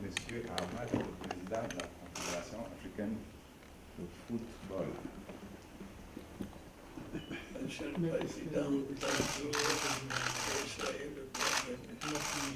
Monsieur Ahmad, le président de la Confédération africaine de football. Monsieur le Président, bonjour, soyez le bienvenu.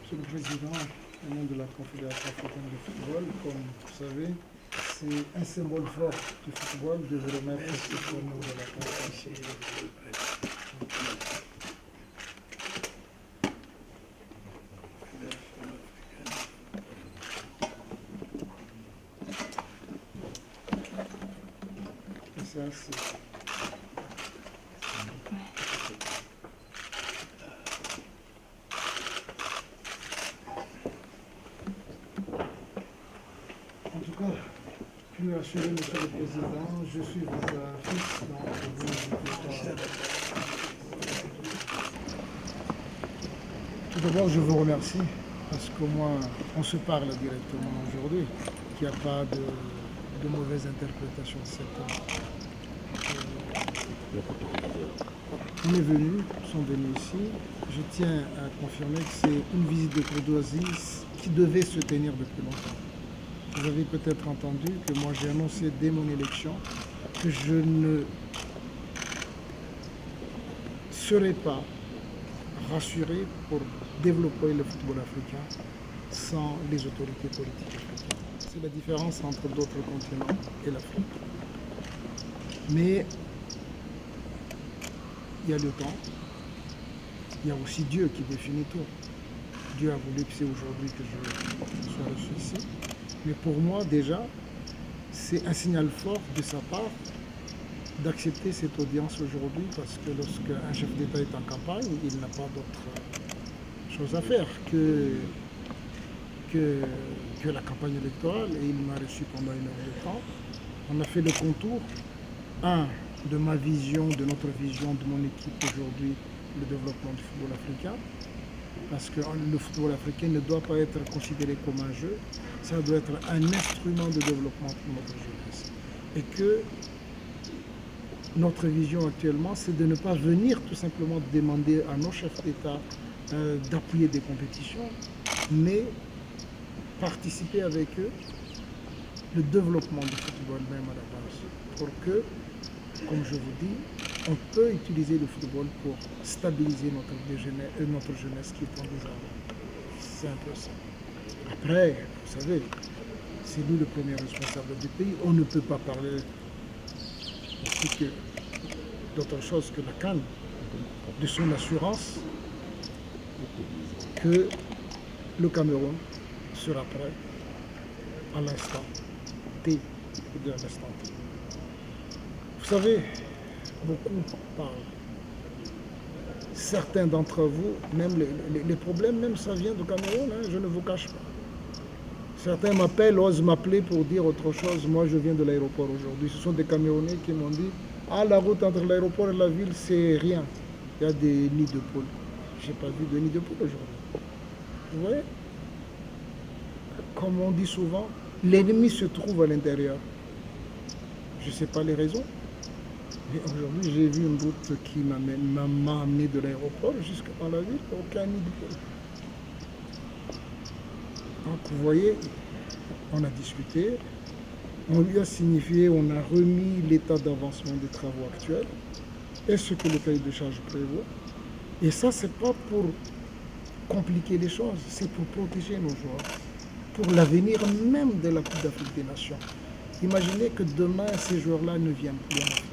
Monsieur le Président, au nom de la Confédération africaine de football, comme vous savez, c'est un symbole fort du football de vous remettre ce tournoi de la Confédération. Et ça, c'est... En tout cas, je veux assurer, Monsieur le Président, je suis votre fils, donc vous n'hésitez pas. Tout d'abord, je vous remercie, parce qu'au moins, on se parle directement aujourd'hui, qu'il n'y a pas de mauvaise interprétation de cette On est venus, sont venus ici. Je tiens à confirmer que c'est une visite de courtoisie qui devait se tenir depuis longtemps. Vous avez peut-être entendu que moi j'ai annoncé dès mon élection que je ne serai pas rassuré pour développer le football africain sans les autorités politiques africaines. C'est la différence entre d'autres continents et l'Afrique. Mais il y a le temps, il y a aussi Dieu qui définit tout. Dieu a voulu que c'est aujourd'hui que je sois reçu ici. Mais pour moi, déjà, c'est un signal fort de sa part d'accepter cette audience aujourd'hui parce que lorsqu'un chef d'État est en campagne, il n'a pas d'autre chose à faire que la campagne électorale. Et il m'a reçu pendant 1 heure de temps. On a fait le contour, de ma vision, de notre vision, de mon équipe aujourd'hui, le développement du football africain. Parce que le football africain ne doit pas être considéré comme un jeu, ça doit être un instrument de développement pour notre jeunesse. Et que notre vision actuellement, c'est de ne pas venir tout simplement demander à nos chefs d'État d'appuyer des compétitions, mais participer avec eux le développement du football même à la base, pour que, comme je vous dis, on peut utiliser le football pour stabiliser notre jeunesse qui est en désarroi. C'est un peu ça. Après, vous savez, c'est nous le premier responsable du pays. On ne peut pas parler d'autre chose que la CAN, de son assurance que le Cameroun sera prêt à l'instant T de l'instant T. Vous savez, beaucoup parlent. Certains d'entre vous, même les problèmes, même ça vient du Cameroun, hein, je ne vous cache pas. Certains m'appellent, osent m'appeler pour dire autre chose. Moi, je viens de l'aéroport aujourd'hui. Ce sont des Camerounais qui m'ont dit « Ah, la route entre l'aéroport et la ville, c'est rien. Il y a des nids de poules. » Je n'ai pas vu de nids de poules aujourd'hui. Vous voyez? Comme on dit souvent, l'ennemi se trouve à l'intérieur. Je ne sais pas les raisons. Mais aujourd'hui, j'ai vu une route qui m'a amené de l'aéroport jusqu'à dans la ville, aucun nid de poule. Donc, vous voyez, on a discuté, on lui a signifié, on a remis l'état d'avancement des travaux actuels et ce que le cahier de charge prévoit. Et ça, c'est pas pour compliquer les choses, c'est pour protéger nos joueurs, pour l'avenir même de la Coupe d'Afrique des Nations. Imaginez que demain, ces joueurs-là ne viennent plus en Afrique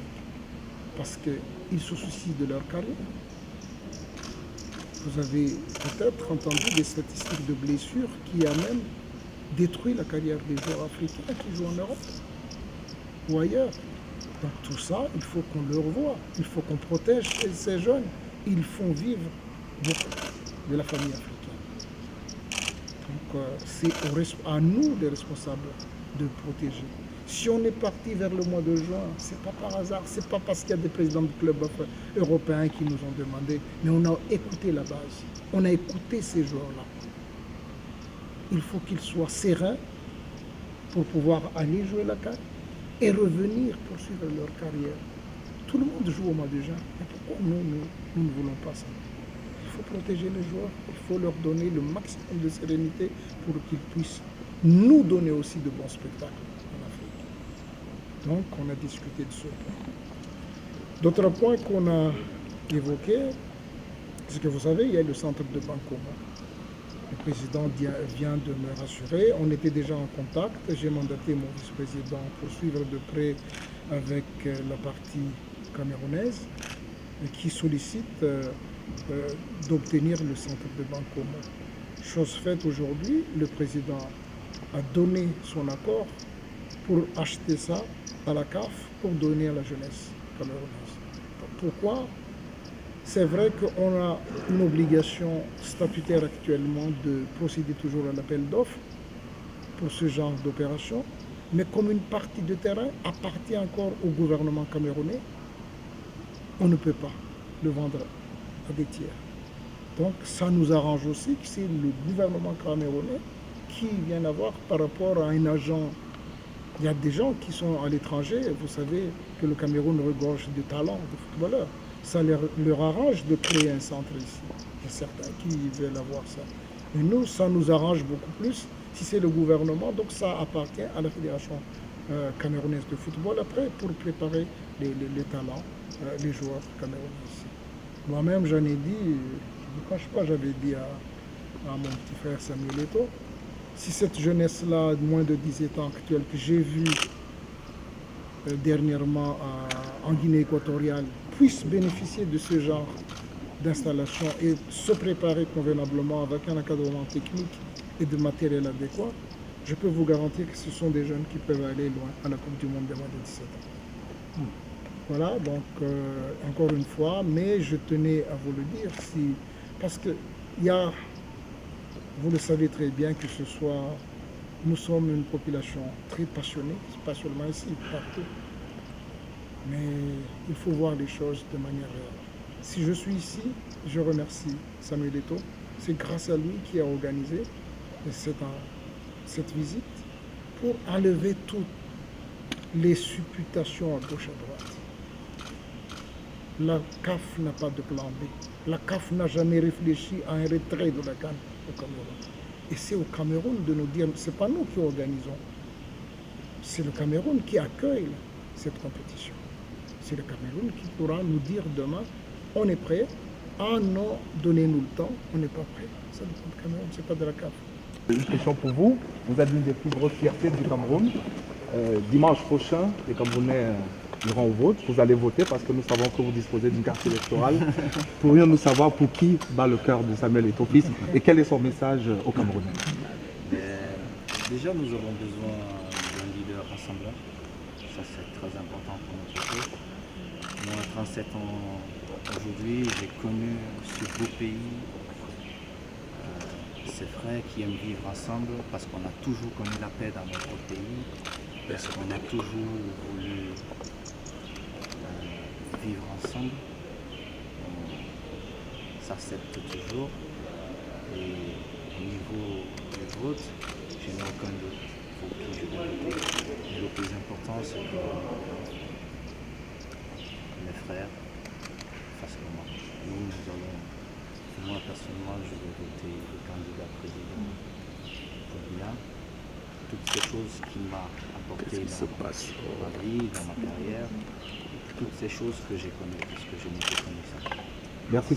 parce qu'ils se soucient de leur carrière. Vous avez peut-être entendu des statistiques de blessures qui a même détruit la carrière des joueurs africains qui jouent en Europe ou ailleurs. Donc tout ça, il faut qu'on le revoie. Il faut qu'on protège ces jeunes. Ils font vivre beaucoup de la famille africaine. Donc c'est à nous, les responsables, de protéger. Si on est parti vers le mois de juin, c'est pas par hasard, c'est pas parce qu'il y a des présidents de clubs européens qui nous ont demandé, mais on a écouté la base, on a écouté ces joueurs-là. Il faut qu'ils soient sereins pour pouvoir aller jouer la CAN et revenir poursuivre leur carrière. Tout le monde joue au mois de juin, mais pourquoi nous ne voulons pas ça? Il faut protéger les joueurs, il faut leur donner le maximum de sérénité pour qu'ils puissent nous donner aussi de bons spectacles. Donc, on a discuté de ce point. D'autres points qu'on a évoqués, c'est que vous savez, il y a le centre de Bankoma. Le président vient de me rassurer. On était déjà en contact. J'ai mandaté mon vice-président pour suivre de près avec la partie camerounaise qui sollicite d'obtenir le centre de Bankoma. Chose faite aujourd'hui, le président a donné son accord pour acheter ça à la CAF pour donner à la jeunesse camerounaise. Pourquoi? C'est vrai qu'on a une obligation statutaire actuellement de procéder toujours à l'appel d'offres pour ce genre d'opération, mais comme une partie de terrain appartient encore au gouvernement camerounais, on ne peut pas le vendre à des tiers. Donc ça nous arrange aussi que c'est le gouvernement camerounais qui vient d'avoir par rapport à un agent. Il y a des gens qui sont à l'étranger, vous savez que le Cameroun regorge de talents, de footballeurs. Ça leur arrange de créer un centre ici. Il y a certains qui veulent avoir ça. Et nous, ça nous arrange beaucoup plus si c'est le gouvernement, donc ça appartient à la Fédération camerounaise de football après pour préparer les talents, les joueurs camerounais ici. Moi-même, j'en ai dit, je ne cache pas, j'avais dit à mon petit frère Samuel Eto'o, si cette jeunesse-là, de moins de 17 ans actuelle, que j'ai vue dernièrement en Guinée équatoriale, puisse bénéficier de ce genre d'installation et se préparer convenablement avec un encadrement technique et de matériel adéquat, je peux vous garantir que ce sont des jeunes qui peuvent aller loin à la Coupe du Monde des moins de 17 ans. Voilà, donc encore une fois, mais je tenais à vous le dire, parce que vous le savez très bien que nous sommes une population très passionnée, pas seulement ici, partout. Mais il faut voir les choses de manière réelle. Si je suis ici, je remercie Samuel Eto'o. C'est grâce à lui qui a organisé cette visite pour enlever toutes les supputations à gauche à droite. La CAF n'a pas de plan B. La CAF n'a jamais réfléchi à un retrait de la CAN au Cameroun. Et c'est au Cameroun de nous dire, ce n'est pas nous qui organisons, c'est le Cameroun qui accueille cette compétition. C'est le Cameroun qui pourra nous dire demain, on est prêt, ah non, donnez-nous le temps, on n'est pas prêt. Ça dépend du Cameroun, ce n'est pas de la CAF. Une question pour vous. Vous êtes l'une des plus grosses fiertés du Cameroun. Dimanche prochain, les Camerounais iront au vote. Vous allez voter parce que nous savons que vous disposez d'une carte électorale. Pourrions-nous savoir pour qui bat le cœur de Samuel Eto'o fils et quel est son message aux Camerounais? Déjà, nous avons besoin d'un leader rassembleur. Ça, c'est très important pour notre peuple. Moi, à 37 ans aujourd'hui, j'ai connu ce beau pays, ces frères qui aiment vivre ensemble parce qu'on a toujours connu la paix dans notre pays, parce qu'on a toujours voulu vivre ensemble. On s'accepte toujours. Et au niveau du vote, je n'ai aucun doute pour qui je vais voter. Mais le plus important, c'est que mes frères fassent comme moi. Moi personnellement, je vais voter le candidat président pour bien. Toutes ces choses qui m'ont apporté dans ma vie, dans ma carrière, toutes ces choses que j'ai connues, parce que je n'ai pas connu ça. Merci.